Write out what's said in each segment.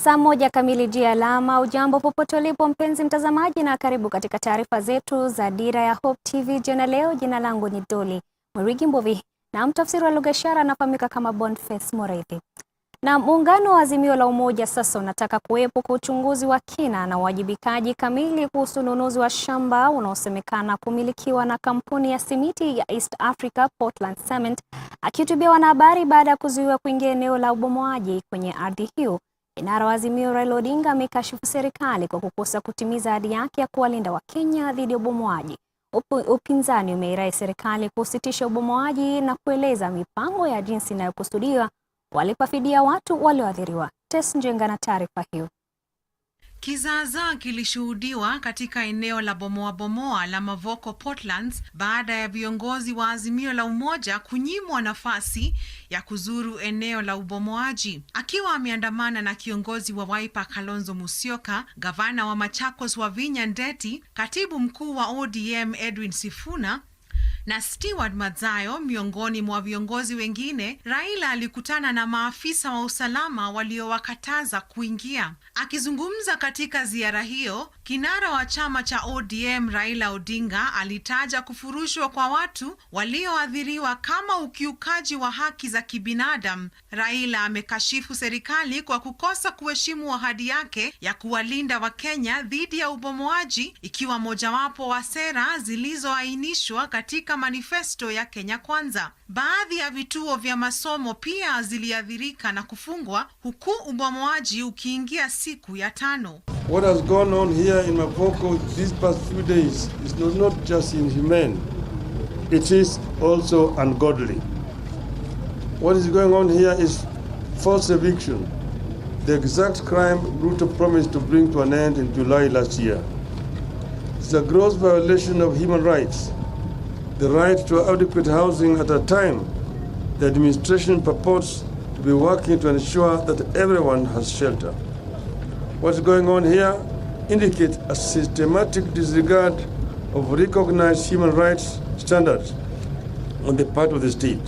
Saa moja kamili alama. Ujambo popote ulipo mpenzi mtazamaji, na karibu katika taarifa zetu za Dira ya Hope TV jioni leo. Jina langu ni Doli Murigi Mbovi na mtafsiri wa lugha ishara anafahamika kama Boniface Moreithi. Na muungano wa Azimio la Umoja sasa unataka kuwepo kwa uchunguzi wa kina na uwajibikaji kamili kuhusu ununuzi wa shamba unaosemekana kumilikiwa na kampuni ya simiti ya East Africa Portland Cement. Akihutubia wanahabari baada ya kuzuiwa kuingia eneo la ubomoaji kwenye ardhi hiyo, kinara wa Azimio Raila Odinga amekashifu serikali kwa kukosa kutimiza ahadi yake ya kuwalinda Wakenya dhidi ya ubomoaji. Upinzani umeirai serikali kusitisha ubomoaji na kueleza mipango ya jinsi inayokusudiwa walipa fidia watu walioathiriwa. Ungana na taarifa hiyo. Kizaazaa kilishuhudiwa katika eneo la bomoa la Mavoko Portlands baada ya viongozi wa Azimio la Umoja kunyimwa nafasi ya kuzuru eneo la ubomoaji. Akiwa ameandamana na kiongozi wa Wiper Kalonzo Musyoka, gavana wa Machakos Wavinya Ndeti, katibu mkuu wa ODM Edwin Sifuna na Stewart Madzayo miongoni mwa viongozi wengine, Raila alikutana na maafisa wa usalama waliowakataza kuingia. Akizungumza katika ziara hiyo, kinara wa chama cha ODM Raila Odinga alitaja kufurushwa kwa watu walioathiriwa kama ukiukaji wa haki za kibinadamu. Raila amekashifu serikali kwa kukosa kuheshimu ahadi yake ya kuwalinda Wakenya dhidi ya ubomoaji, ikiwa mojawapo wa sera zilizoainishwa katika manifesto ya Kenya Kwanza. Baadhi ya vituo vya masomo pia ziliathirika na kufungwa, huku ubomoaji ukiingia siku ya 5. What has gone on here in Mavoko these past few days is not just inhumane, it is also ungodly. What is going on here is forced eviction, the exact crime Ruto promised to bring to an end in July last year. It's a gross violation of human rights, the right to adequate housing at a time the administration purports to be working to ensure that everyone has shelter. What's going on here indicates a systematic disregard of recognized human rights standards on the part of the state.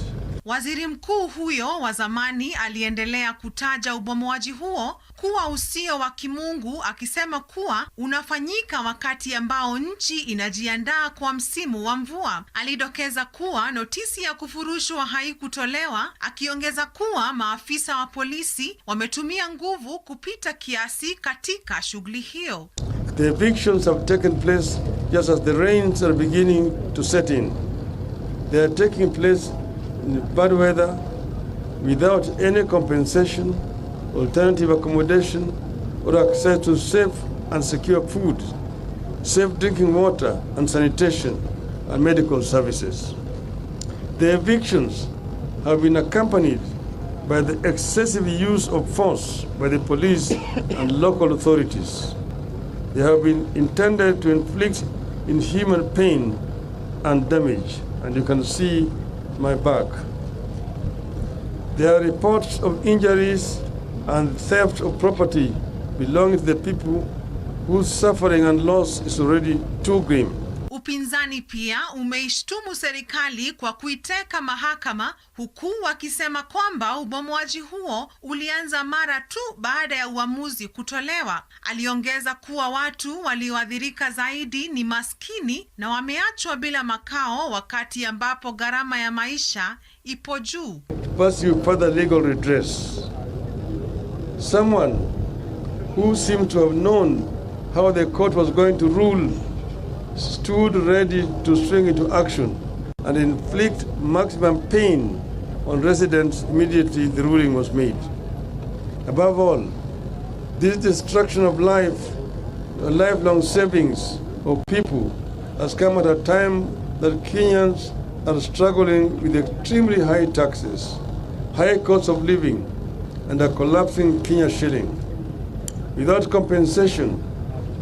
Waziri mkuu huyo wa zamani aliendelea kutaja ubomoaji huo kuwa usio wa kimungu, akisema kuwa unafanyika wakati ambao nchi inajiandaa kwa msimu wa mvua. Alidokeza kuwa notisi ya kufurushwa haikutolewa, akiongeza kuwa maafisa wa polisi wametumia nguvu kupita kiasi katika shughuli hiyo. The evictions have taken place just as the rains are beginning to set in. They are taking place in bad weather, without any compensation, alternative accommodation, or access to safe and secure food, safe drinking water and sanitation, and medical services. The evictions have been accompanied by the excessive use of force by the police and local authorities. They have been intended to inflict inhuman pain and damage, and you can see my back. There are reports of injuries and theft of property belonging to the people whose suffering and loss is already too grim. Upinzani pia umeishtumu serikali kwa kuiteka mahakama, huku wakisema kwamba ubomoaji huo ulianza mara tu baada ya uamuzi kutolewa. Aliongeza kuwa watu walioathirika zaidi ni maskini na wameachwa bila makao wakati ambapo gharama ya maisha ipo juu. Pursue further legal redress. Someone who seemed to have known how the court was going to rule stood ready to swing into action and inflict maximum pain on residents immediately the ruling was made. Above all, this destruction of life, lifelong savings of people has come at a time that Kenyans are struggling with extremely high taxes, high cost of living, and a collapsing Kenya shilling. Without compensation,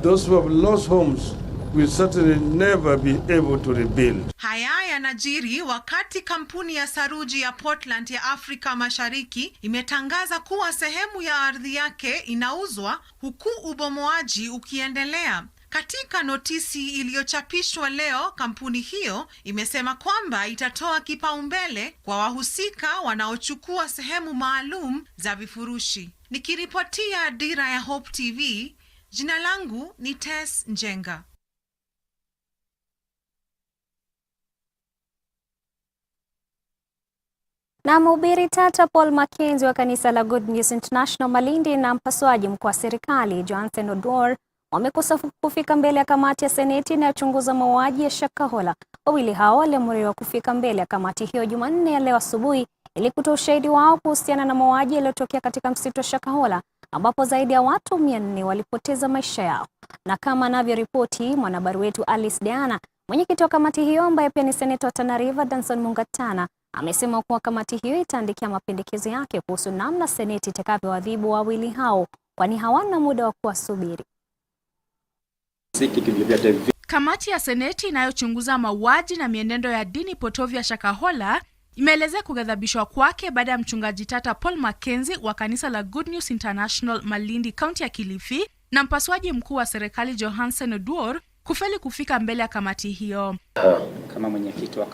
those who have lost homes will certainly never be able to rebuild. Haya yanajiri wakati kampuni ya saruji ya Portland ya Afrika Mashariki imetangaza kuwa sehemu ya ardhi yake inauzwa, huku ubomoaji ukiendelea. Katika notisi iliyochapishwa leo, kampuni hiyo imesema kwamba itatoa kipaumbele kwa wahusika wanaochukua sehemu maalum za vifurushi. Nikiripotia Dira ya Hope TV, jina langu ni Tess Njenga. Na mhubiri tata Paul Mackenzie wa kanisa la Good News International Malindi na mpasuaji mkuu wa serikali Johansen Oduor wamekosa kufika mbele ya kamati ya seneti inayochunguza mauaji ya Shakahola. Wawili hao waliamuriwa kufika mbele ya kamati hiyo Jumanne ya leo asubuhi ili kutoa ushahidi wao kuhusiana na mauaji yaliyotokea katika msitu wa Shakahola ambapo zaidi ya watu 400 walipoteza maisha yao. Na kama anavyoripoti mwanahabari wetu Alice Deana, mwenyekiti wa kamati hiyo ambaye pia ni seneta wa Tana River Danson Mungatana amesema kuwa kamati hiyo itaandikia mapendekezo yake kuhusu namna seneti itakavyoadhibu wawili hao kwani hawana muda wa kuwasubiri. Kamati ya seneti inayochunguza mauaji na mienendo ya dini potovu ya Shakahola imeelezea kughadhabishwa kwake baada ya mchungaji tata Paul Mackenzie wa kanisa la Good News International Malindi, kaunti ya Kilifi, na mpasuaji mkuu wa serikali Johansen Oduor kufeli kufika mbele ya kamati hiyo. Kama mwenyekiti wa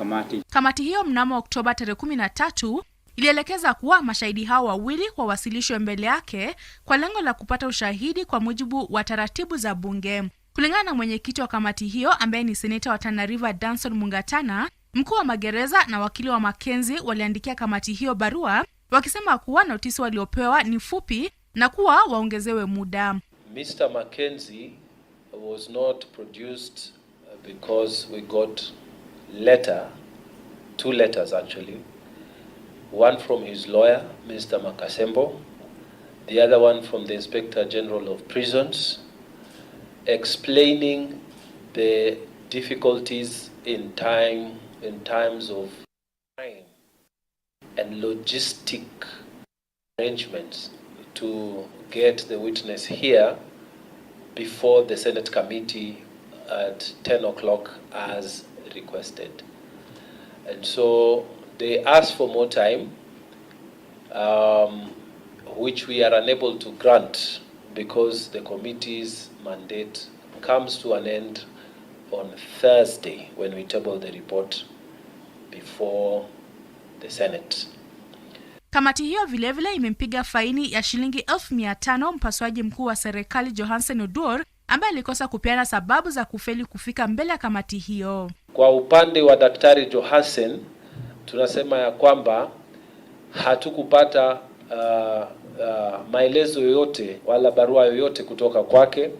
kamati hiyo mnamo Octoba tarehe 13 ilielekeza kuwa mashahidi hao wawili wawasilishwe mbele yake kwa lengo la kupata ushahidi kwa mujibu wa taratibu za bunge. Kulingana na mwenyekiti wa kamati hiyo ambaye ni seneta wa Tana River Danson Mungatana, mkuu wa magereza na wakili wa Mackenzie waliandikia kamati hiyo barua wakisema kuwa notisi waliopewa ni fupi na kuwa waongezewe muda. Mr. Mackenzie was not produced because we got two letters actually. One from his lawyer, Mr. Makasembo, the other one from the Inspector General of Prisons, explaining the difficulties in times of time and logistic arrangements to get the witness here before the Senate committee at 10 o'clock as requested. And so they asked for more time, which we are unable to grant because the committee's mandate comes to an end on Thursday when we table the report before the Senate. Kamati hiyo vilevile imempiga faini ya shilingi 1,500 mpasuaji mkuu wa serikali Johansen Oduor ambaye alikosa kupeana sababu za kufeli kufika mbele ya kamati hiyo. Kwa upande wa Daktari Johansen tunasema ya kwamba hatukupata maelezo yoyote wala barua yoyote kutoka kwake.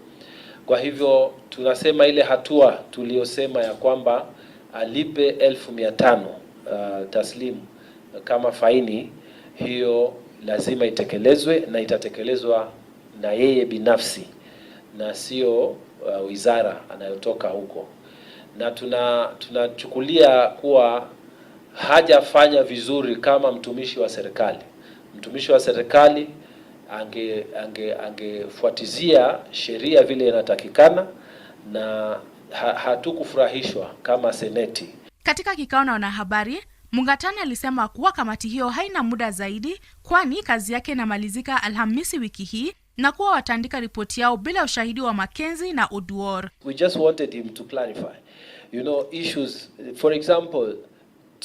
Kwa hivyo tunasema ile hatua tuliyosema ya kwamba alipe 1,500 taslimu kama faini, hiyo lazima itekelezwe na itatekelezwa na yeye binafsi na sio wizara anayotoka huko. Na tunachukulia kuwa hajafanya vizuri kama mtumishi wa serikali. Mtumishi wa serikali angefuatizia sheria vile inatakikana na hatukufurahishwa kama seneti. Katika kikao na wanahabari, Mungatana alisema kuwa kamati hiyo haina muda zaidi kwani kazi yake inamalizika Alhamisi wiki hii na kuwa wataandika ripoti yao bila ushahidi wa Mackenzie na Oduor. We just wanted him to clarify, issues. For example,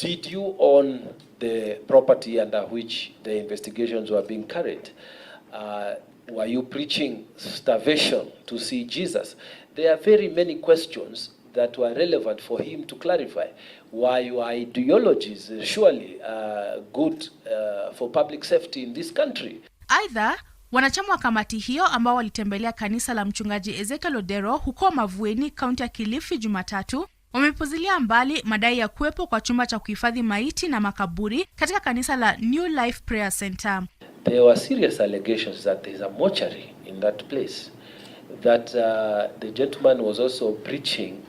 did you own the property under which the investigations were being carried? Were you preaching starvation to see Jesus? There are very many questions that were relevant for him to clarify. Why your ideologies surely good for public safety in this country? Aidha, wanachama wa kamati hiyo ambao walitembelea kanisa la mchungaji Ezekiel Odero huko Mavueni, kaunti ya Kilifi Jumatatu, wamepuzilia mbali madai ya kuwepo kwa chumba cha kuhifadhi maiti na makaburi katika kanisa la New Life Prayer Center. There were serious allegations that there is a mortuary in that place. That the gentleman was also preaching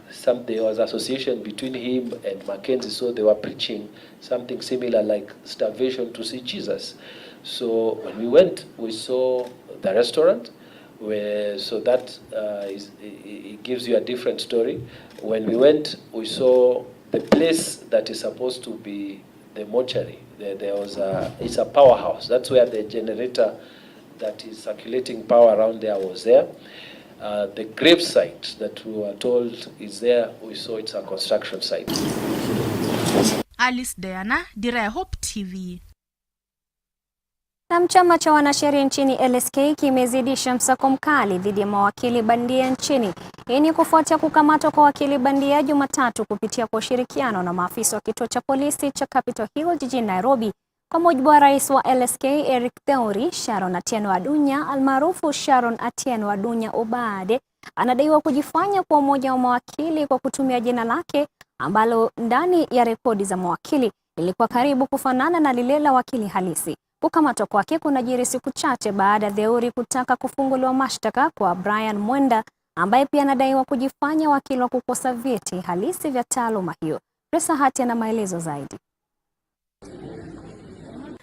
there was association between him and Mackenzie, so they were preaching something similar like starvation to see Jesus. So when we went, we saw the restaurant, so that it gives you a different story. When we went, we saw the place that is supposed to be the mortuary. It's a powerhouse. That's where the generator that is circulating power around there was there. The grave site that we were told is there, we saw it's a construction site. Alice Diana, Dira ya Hope TV. Na chama cha wanasheria nchini LSK kimezidisha msako mkali dhidi ya mawakili bandia nchini. Hii ni kufuatia kukamatwa kwa wakili bandia Jumatatu kupitia kwa ushirikiano na maafisa wa kituo cha polisi cha Capitol Hill jijini Nairobi. Kwa mujibu wa rais wa LSK Eric Theuri, Sharon Atieno Adunya almaarufu Sharon Atieno Adunya Obade anadaiwa kujifanya kuwa mmoja wa mawakili kwa kutumia jina lake ambalo ndani ya rekodi za mawakili lilikuwa karibu kufanana na lile la wakili halisi. Kukamatwa kwake kunajiri siku chache baada ya Theuri kutaka kufunguliwa mashtaka kwa Brian Mwenda ambaye pia anadaiwa kujifanya wakili wa kukosa vyeti halisi vya taaluma hiyo. Resa Hati ana maelezo zaidi.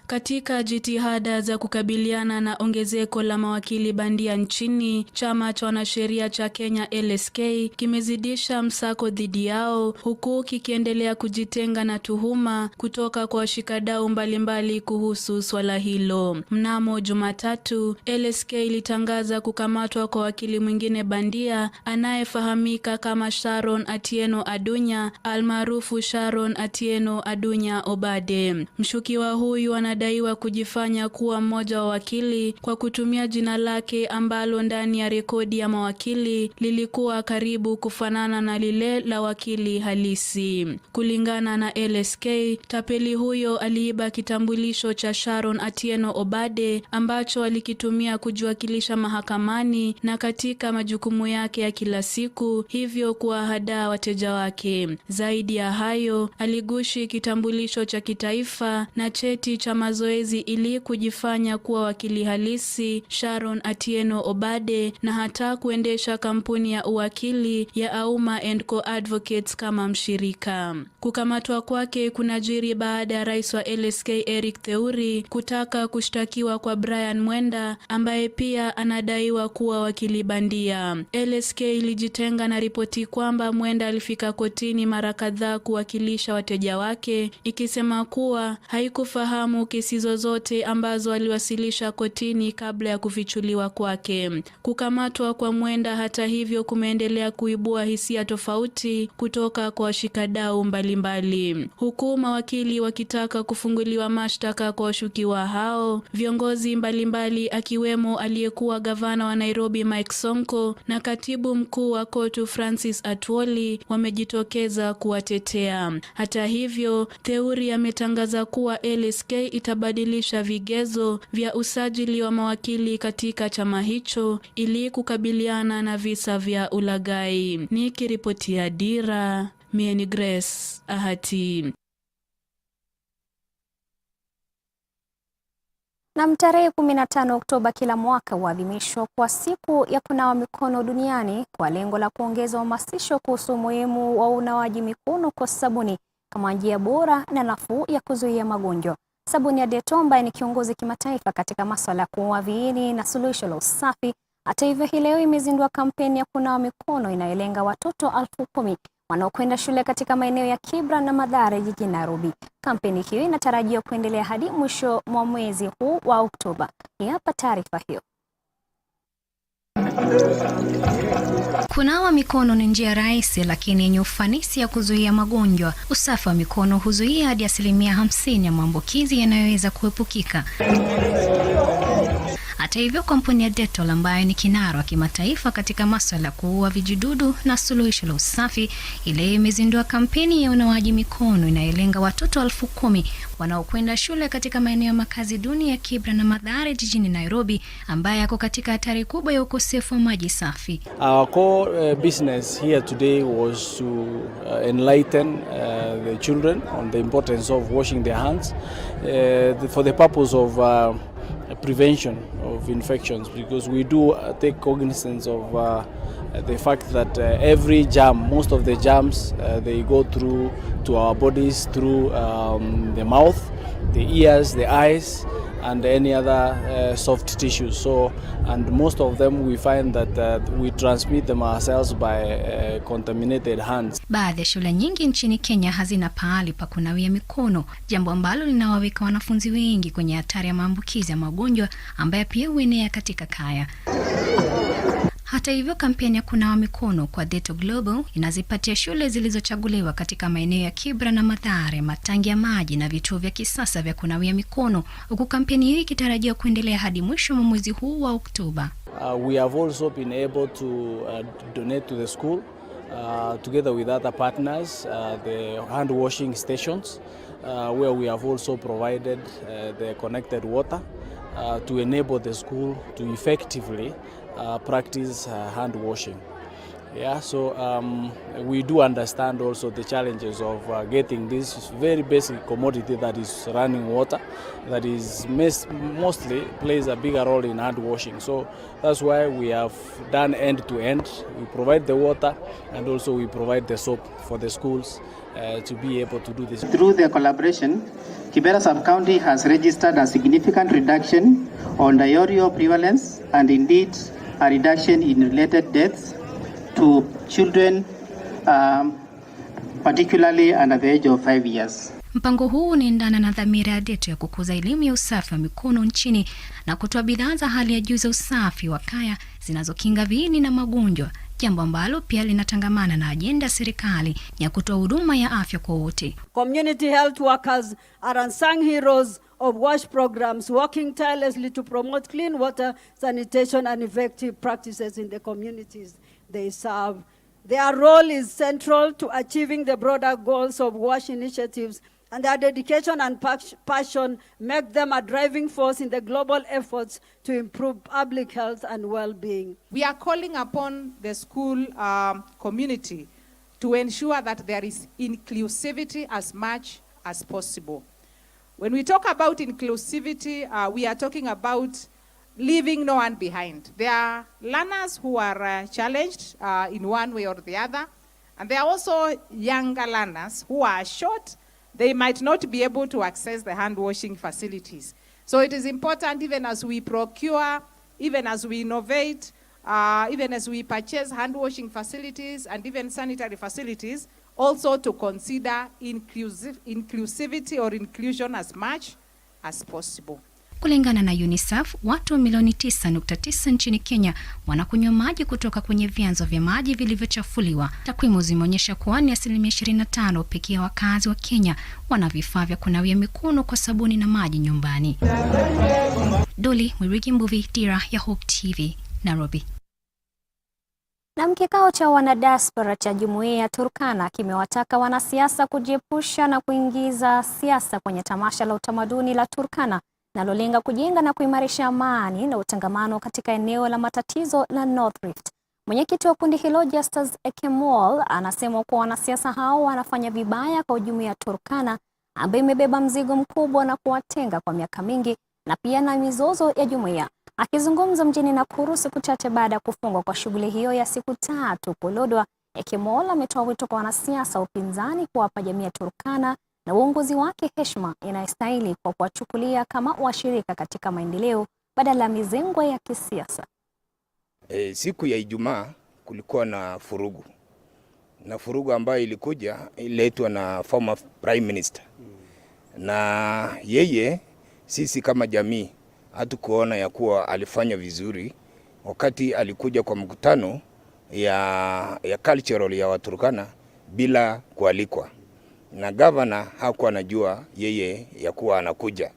Katika jitihada za kukabiliana na ongezeko la mawakili bandia nchini, chama cha wanasheria cha Kenya LSK kimezidisha msako dhidi yao huku kikiendelea kujitenga na tuhuma kutoka kwa washikadau mbalimbali kuhusu swala hilo. Mnamo Jumatatu, LSK ilitangaza kukamatwa kwa wakili mwingine bandia anayefahamika kama Sharon Atieno Adunya almaarufu Sharon Atieno Adunya Obade. Mshukiwa huyu anadaiwa kujifanya kuwa mmoja wa wakili kwa kutumia jina lake ambalo ndani ya rekodi ya mawakili lilikuwa karibu kufanana na lile la wakili halisi. Kulingana na LSK, tapeli huyo aliiba kitambulisho cha Sharon Atieno Obade ambacho alikitumia kujiwakilisha mahakamani na katika majukumu yake ya kila siku, hivyo kuwahadaa wateja wake. Zaidi ya hayo, aligushi kitambulisho cha kitaifa na cheti cha mazoezi ili kujifanya kuwa wakili halisi Sharon Atieno Obade na hata kuendesha kampuni ya uwakili ya Auma & Co Advocates kama mshirika. Kukamatwa kwake kunajiri baada ya rais wa LSK Eric Theuri kutaka kushtakiwa kwa Brian Mwenda ambaye pia anadaiwa kuwa wakili bandia. LSK ilijitenga na ripoti kwamba Mwenda alifika kotini mara kadhaa kuwakilisha wateja wake, ikisema kuwa haikufahamu kesi zozote ambazo aliwasilisha kotini kabla ya kufichuliwa kwake. Kukamatwa kwa Mwenda hata hivyo kumeendelea kuibua hisia tofauti kutoka kwa washikadau mbalimbali. Huku mawakili wakitaka kufunguliwa mashtaka kwa washukiwa hao, viongozi mbalimbali akiwemo aliyekuwa gavana wa Nairobi Mike Sonko na katibu mkuu wa kotu Francis Atwoli wamejitokeza kuwatetea. Hata hivyo, Theuri ametangaza kuwa LSK itabadilisha vigezo vya usajili wa mawakili katika chama hicho ili kukabiliana na visa vya ulaghai. Nikiripotia Dira, mie ni Grace Ahati. Na tarehe 15 Oktoba kila mwaka huadhimishwa kwa siku ya kunawa mikono duniani kwa lengo la kuongeza uhamasisho kuhusu umuhimu wa unawaji mikono kwa sabuni kama njia bora na nafuu ya kuzuia magonjwa. Sabuni ya Dettol ambaye ni kiongozi kimataifa katika masuala ya kuua viini na suluhisho la usafi. Hata hivyo, hii leo imezindua kampeni ya kunawa mikono inayolenga watoto 10,000 wanaokwenda shule katika maeneo ya Kibra na Mathare jijini Nairobi. Kampeni hiyo inatarajiwa kuendelea hadi mwisho mwa mwezi huu wa Oktoba. Ni hapa taarifa hiyo. Kunawa mikono ni njia rahisi lakini yenye ufanisi ya kuzuia magonjwa. Usafi wa mikono huzuia hadi 50% ya maambukizi yanayoweza kuepukika. Hata hivyo, kampuni ya Dettol ambayo ni kinara wa kimataifa katika masuala ya kuua vijidudu na suluhisho la usafi, ile imezindua kampeni ya unawaji mikono inayolenga watoto 10,000 wanaokwenda shule katika maeneo ya makazi duni ya Kibra na Mathare jijini Nairobi, ambaye yako katika hatari kubwa ya ukosefu wa maji safi. Our core business here today was to enlighten the children on the importance of washing their hands for the purpose of prevention of infections, because we do take cognizance of the fact that every germ, most of the germs, they go through to our bodies through the mouth, the ears, the eyes, and any other soft tissues. So, and most of them we find that we transmit them ourselves by contaminated hands. Baadhi ya shule nyingi nchini Kenya hazina pahali pa kunawia mikono, jambo ambalo linawaweka wanafunzi wengi kwenye hatari ya maambukizi ya magonjwa ambayo pia huenea katika kaya. Hata hivyo, kampeni ya kunawa mikono kwa Deto Global inazipatia shule zilizochaguliwa katika maeneo ya Kibra na Mathare matangi ya maji na vituo vya kisasa vya kunawia mikono, huku kampeni hii ikitarajiwa kuendelea hadi mwisho wa mwezi huu wa Oktoba. We have also been able to donate to the school together with other partners the hand washing stations where we have also provided the connected water to enable the school to effectively practice hand washing. Yeah, so we do understand also the challenges of getting this very basic commodity that is running water, that is mostly plays a bigger role in hand washing. So that's why we have done end to end. We provide the water and also we provide the soap for the schools to be able to do this. Through the collaboration, Kibera Sub-County has registered a significant reduction on diarrhea prevalence and indeed a reduction in related deaths to children, particularly under the age of 5 years. Mpango huu unaendana na dhamira ya Deto ya kukuza elimu ya usafi wa mikono nchini na kutoa bidhaa za hali ya juu za usafi wa kaya zinazokinga viini na magonjwa, jambo ambalo pia linatangamana na ajenda ya serikali ya kutoa huduma ya afya kwa wote. Community health workers are unsung heroes of WASH programs, working tirelessly to promote clean water, sanitation and effective practices in the communities they serve. Their role is central to achieving the broader goals of WASH initiatives, and their dedication and passion make them a driving force in the global efforts to improve public health and well-being. We are calling upon the school community to ensure that there is inclusivity as much as possible. When we talk about inclusivity, we are talking about leaving no one behind. There are learners who are challenged in one way or the other, and there are also younger learners who are short. They might not be able to access the hand washing facilities. So it is important, even as we procure, even as we innovate, even as we purchase hand washing facilities and even sanitary facilities, also to consider inclusivity or inclusion as much as possible. Kulingana na UNICEF, watu milioni 9.9 nchini Kenya wanakunywa maji kutoka kwenye vyanzo vya maji vilivyochafuliwa. Takwimu zimeonyesha kuwa ni 25% pekee ya wakazi wa Kenya wana vifaa vya kunawia mikono kwa sabuni na maji nyumbani. Doli Mwirigi Mbuvi, Dira ya Hope TV, Nairobi. Na kikao cha wanadiaspora cha Jumuiya ya Turkana kimewataka wanasiasa kujiepusha na kuingiza siasa kwenye tamasha la utamaduni la Turkana nalolenga kujenga na kuimarisha amani na utangamano katika eneo la matatizo la North Rift. Mwenyekiti wa kundi hilo Justus Ekemwol anasema kuwa wanasiasa hao wanafanya vibaya kwa Jumuiya ya Turkana ambayo imebeba mzigo mkubwa na kuwatenga kwa miaka mingi na pia na mizozo ya jumuiya. Akizungumza mjini Nakuru siku chache baada ya kufungwa kwa shughuli hiyo ya siku 3 Polodwa, Ekemwol ametoa wito kwa wanasiasa upinzani kuwapa jamii ya Turkana na uongozi wake heshima inayostahili kwa kuwachukulia kama washirika katika maendeleo badala ya mizengo ya kisiasa. Siku ya Ijumaa kulikuwa na furugu. Na furugu ambayo ilikuja ililetwa na former prime minister. Na yeye sisi kama jamii hatukuona ya kuwa alifanya vizuri wakati alikuja kwa mkutano ya cultural ya Waturkana bila kualikwa. Na governor hakuwa anajua yeye ya kuwa anakuja,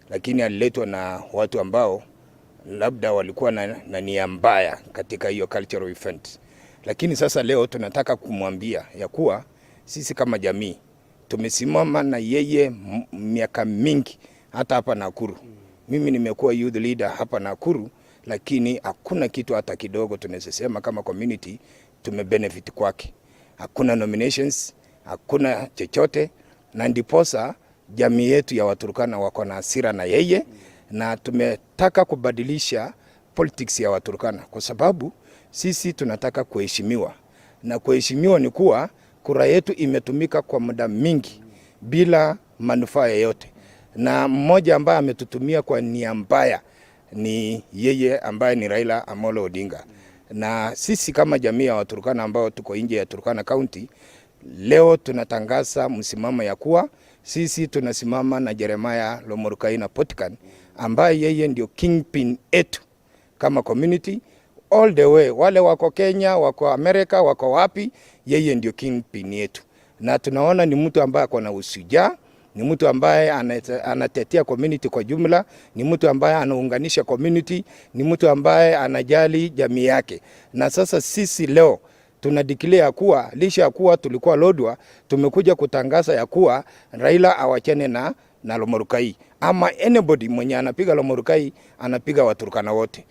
lakini aliletwa na watu ambao labda walikuwa na nia mbaya katika hiyo cultural event. Lakini sasa leo tunataka kumwambia ya kuwa sisi kama jamii tumesimama na yeye miaka mingi hata hapa Nakuru. Mimi nimekuwa youth leader hapa Nakuru, lakini hakuna kitu hata kidogo tunasema kama community tumebenefit kwake. Hakuna nominations, hakuna chochote, na ndiposa jamii yetu ya Waturkana wako na hasira na yeye, na tumetaka kubadilisha politics ya Waturkana kwa sababu sisi tunataka kuheshimiwa, na kuheshimiwa ni kuwa kura yetu imetumika kwa muda mingi bila manufaa yoyote, na mmoja ambaye ametutumia kwa nia mbaya ni yeye ambaye ni Raila Amolo Odinga. Na sisi kama jamii ya Waturkana ambao tuko nje ya Turkana County, leo tunatangaza msimamo ya kuwa sisi tunasimama na Jeremiah Lomurkaina Potkan ambaye yeye ndio kingpin etu kama community. all the way, wale wako Kenya, wako Amerika, wako wapi, yeye ndio kingpin yetu. Na tunaona ni mtu ambaye ako na usujaa, ni mtu ambaye anatetea community kwa jumla, ni mtu ambaye anaunganisha community, ni mtu ambaye anajali jamii yake. Na sasa sisi leo tunadeclare kuwa lisha ya kuwa tulikuwa Lodwar, tumekuja kutangaza ya kuwa Raila awachane na Lomorukai, ama anybody mwenye anapiga Lomorukai anapiga Waturkana wote.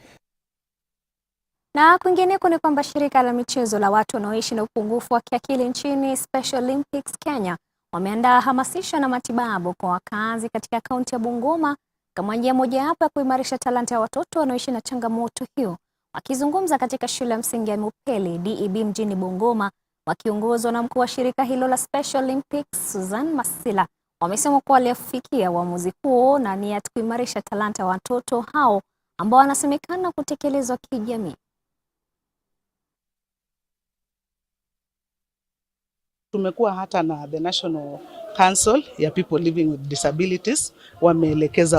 Na kwingineko ni kwamba shirika la michezo la watu wanaoishi na upungufu wa kiakili nchini Special Olympics Kenya wameandaa hamasisho na matibabu kwa wakazi katika kaunti ya Bungoma kama njia mojawapo ya kuimarisha talanta ya watoto wanaoishi na changamoto hiyo. Wakizungumza katika shule ya msingi ya Mupeli DEB mjini Bungoma, wakiongozwa na mkuu wa shirika hilo la Special Olympics Susan Masila, wamesema kuwa walifikia uamuzi huo na nia ya kuimarisha talanta ya watoto hao ambao wanasemekana kutekelezwa kijamii. Tumekuwa hata na the National Council ya People Living with Disabilities,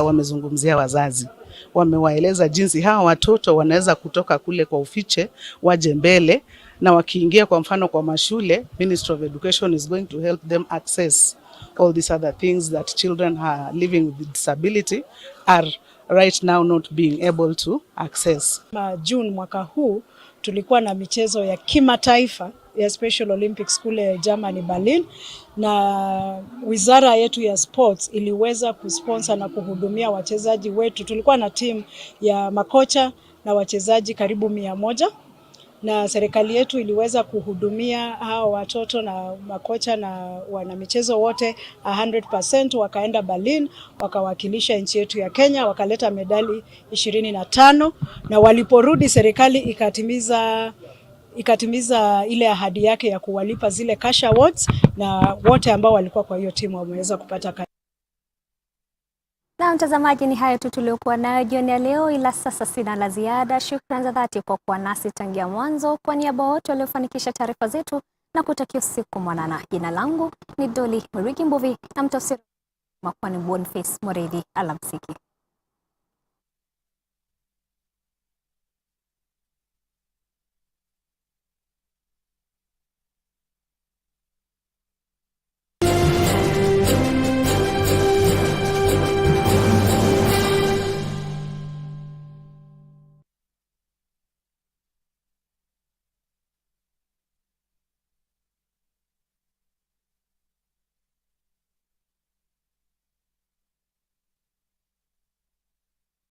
wamezungumzia wazazi. Wamewaeleza jinsi hawa watoto wanaweza kutoka kule kwa ufiche waje mbele, na wakiingia kwa mfano kwa mashule, Ministry of Education is going to help them access all these other things that children are living with disability are right now not being able to access. June mwaka huu tulikuwa na michezo ya kimataifa ya Special Olympics kule Germany, Berlin, na wizara yetu ya sports iliweza kusponsor na kuhudumia wachezaji wetu. Tulikuwa na timu ya makocha na wachezaji karibu 100, na serikali yetu iliweza kuhudumia hao watoto na makocha na wanamichezo wote 100%. Wakaenda Berlin, wakawakilisha nchi yetu ya Kenya, wakaleta medali 25, na waliporudi serikali ikatimiza ile ahadi yake ya kuwalipa zile cash awards, na wote ambao walikuwa kwa hiyo timu wameweza kupata cash. Na mtazamaji, ni hayo tu tuliokuwa nayo jioni ya leo, ila sasa sina la ziada. Shukrani za dhati kwa kuwa nasi tangia mwanzo. Kwa niaba wote waliofanikisha taarifa zetu na kutakia usiku mwanana, jina langu ni Doli Murigi Mbovi na mtafsiri Makwani Boniface Moredi. Alamsiki.